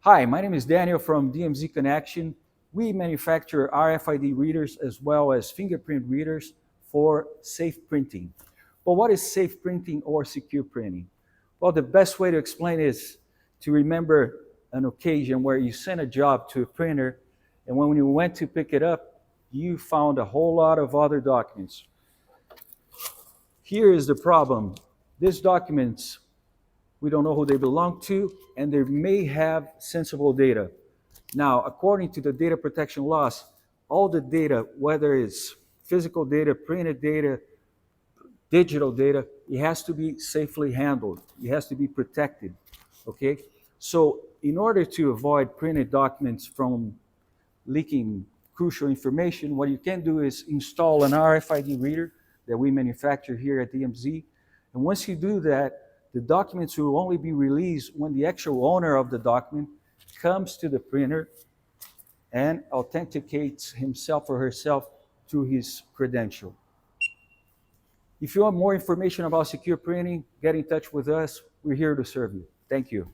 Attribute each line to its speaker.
Speaker 1: Hi, my name is Daniel from DMZ Connection. We manufacture RFID readers as well as fingerprint readers for safe printing. But what is safe printing or secure printing? Well, the best way to explain is to remember an occasion where you sent a job to a printer, and when you went to pick it up, you found a whole lot of other documents. Here is the problem. These documents, we don't know who they belong to, and they may have sensible data. Now, according to the data protection laws, all the data, whether it's physical data, printed data, digital data, it has to be safely handled. It has to be protected, okay? So in order to avoid printed documents from leaking crucial information, what you can do is install an RFID reader that we manufacture here at DMZ. And once you do that, the documents will only be released when the actual owner of the document comes to the printer and authenticates himself or herself through his credential. If you want more information about secure printing, get in touch with us. We're here to serve you. Thank you.